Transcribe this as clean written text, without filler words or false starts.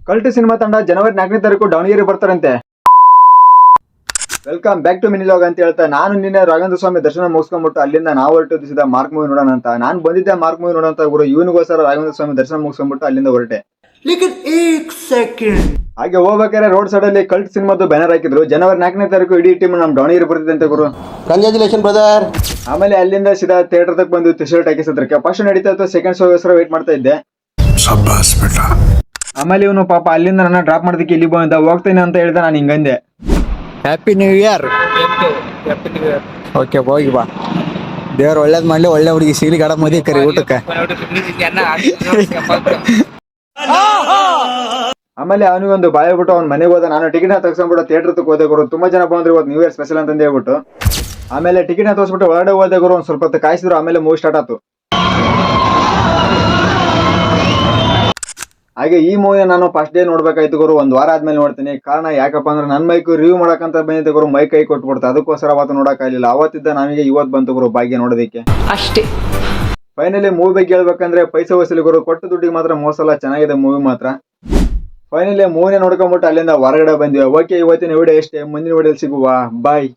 Cult cinema ತಂಡ ಜನವರಿ 4ನೇ ತಾರೀಕು ದಾವಣಗೆರೆ ಬರ್ತಾರಂತೆ. ವೆಲ್ಕಮ್ ಬ್ಯಾಕ್ ಟು ಮಿನಿಲಾಗ್ ಅಂತ ಹೇಳ್ತಾ ನಾನು ನಿನ್ನೆ ರಾಘವೇಂದ್ರ ಸ್ವಾಮಿ ದರ್ಶನ ಮುಗಿಸ್ಕೊಂಡ್ಬಿಟ್ಟು ಅಲ್ಲಿಂದ ನಾವು ಹೊರಟಿದ್ದ ಮಾರ್ಕ್ ಮೂವಿ ನೋಡೋಣ ಅಂತ. ನಾನು ಬಂದಿದ್ದೆ ಮಾರ್ಕ್ ಮೂವಿ ನೋಡೋಣ ಗುರು. ಇವನಿಗೋಸ್ಕರ ರಾಘವೇಂದ್ರ ಸ್ವಾಮಿ ದರ್ಶನ ಮುಗಿಸ್ಕೊಂಡ್ಬಿಟ್ಟು ಅಲ್ಲಿಂದ ಹೊರಟೆ. ಹಾಗೆ ಹೋಗ್ಬೇಕಾದ್ರೆ ರೋಡ್ ಸೈಡ್ ಅಲ್ಲಿ ಕಲ್ಟ್ ಸಿನಿಮಾದು ಬ್ಯಾನರ್ ಹಾಕಿದ್ರು. ಜನವರಿ 4ನೇ ತಾರೀಕು ಇಡೀ ಟೀಮ್ ನಮ್ ದಾವಣಗೆರೆ ಬರ್ತಿದೆ ಅಂತ ಗುರು. Congratulation brother. ಆಮೇಲೆ ಅಲ್ಲಿಂದ ಸೀದಾ ಥಿಯೇಟರ್ ತಕ್ಕ ಬಂದು ಟಿ-ಶರ್ಟ್ ಹಾಕಿಸಿದ್ರಕ್ಕೆ ಫಸ್ಟ್ ನಡೀತಾ ಇತ್ತು. ಸೆಕೆಂಡ್ ಶೋ ಗೋಸ್ಕರ ವೇಟ್ ಮಾಡ್ತಾ ಇದ್ದೆ. ಆಮೇಲೆ ಇವನು ಪಾಪ ಅಲ್ಲಿಂದ ನನ್ನ ಡ್ರಾಪ್ ಮಾಡೋದಕ್ಕೆ ಇಲ್ಲಿ ಬಂದ ಹೋಗ್ತೇನೆ ಅಂತ ಹೇಳ್ದೆ. ನಾನು ಹಿಂಗಂದೆ ಹ್ಯಾಪಿ ನ್ಯೂ ಇಯರ್. ಓಕೆ ಹೋಗಿ ಬಾ. ದೇವ್ರು ಒಳ್ಳೇದ್ ಮಾಡ್ಲಿ, ಒಳ್ಳೆ ಹುಡುಗಿ ಸಿಗ್ಲಿ, ಗಡ ಮದಿ ಕರಿ ಊಟಕ್ಕೆ. ಆಮೇಲೆ ಅವನಿಗೊಂದು ಬಾಯ್ ಬಿಟ್ಟು ಅವ್ನ ಮನೆಗೆ ಹೋದ. ನಾನು ಟಿಕೆಟ್ ತಗ್ಸ್ಕೊಂಡ್ಬಿಟ್ಟು ಥಿಯೇಟರ್ ತಕ್ಕ ಹೋದೆ ಗುರು. ತುಂಬಾ ಜನ ಬಂದ್ರು ಇವತ್ತು ನ್ಯೂ ಇಯರ್ ಸ್ಪೆಷಲ್ ಅಂತ ಹೇಳ್ಬಿಟ್ಟು. ಆಮೇಲೆ ಟಿಕೆಟ್ ತೋರಿಸ್ಬಿಟ್ಟು ಒಳಗಡೆ ಹೋದೆ ಗುರು. ಒಂದ್ ಸ್ವಲ್ಪ ಹೊತ್ತು ಕಾಯಿಸಿದ್ರು. ಆಮೇಲೆ ಮೂವಿ ಸ್ಟಾರ್ಟ್ ಆಯ್ತು. ಹಾಗೆ ಈ ಮೂವಿನ ನಾನು ಫಸ್ಟ್ ಡೇ ನೋಡ್ಬೇಕಾಯ್ತು ಗುರು. ಒಂದ್ ವಾರ ಆದ್ಮೇಲೆ ನೋಡ್ತೀನಿ. ಕಾರಣ ಯಾಕಪ್ಪ ಅಂದ್ರೆ ನನ್ ಮೈಕ್ ರಿವ್ಯೂ ಮಾಡಕಂತ ಬಂದಿದ್ದೆ ಗುರು. ಮೈಕ್ ಕೈ ಕೊಟ್ಬಿಡ್ತು. ಅದಕ್ಕೋಸ್ಕರ ಅವತ್ತು ನೋಡಕ್ ಆಗ್ಲಿಲ್ಲ. ಅವತ್ತಿದ್ದ ನಮಗೆ ಇವತ್ತು ಬಂತು ಗುರು ಭಾಗ್ಯ ನೋಡೋದಕ್ಕೆ ಅಷ್ಟೇ. ಫೈನಲಿ ಮೂವಿ ಬಗ್ಗೆ ಹೇಳ್ಬೇಕಂದ್ರೆ ಪೈಸೆ ವಸೂಲಿ ಗುರು. ಕೊಟ್ಟು ದುಡ್ಡಿಗೆ ಮಾತ್ರ ಮೋಸಲ್ಲ. ಚೆನ್ನಾಗಿದೆ ಮೂವಿ ಮಾತ್ರ. ಫೈನಲಿ ಮೂವಿನ ನೋಡ್ಕೊಂಡ್ಬಿಟ್ಟು ಅಲ್ಲಿಂದ ಹೊರಗಡೆ ಬಂದ್ವಿ. ಓಕೆ, ಇವತ್ತಿನ ವಿಡಿಯೋ ಎಷ್ಟೇ. ಮುಂದಿನ ವಿಡಿಯೋದಲ್ಲಿ ಸಿಗುವ. ಬಾಯ್.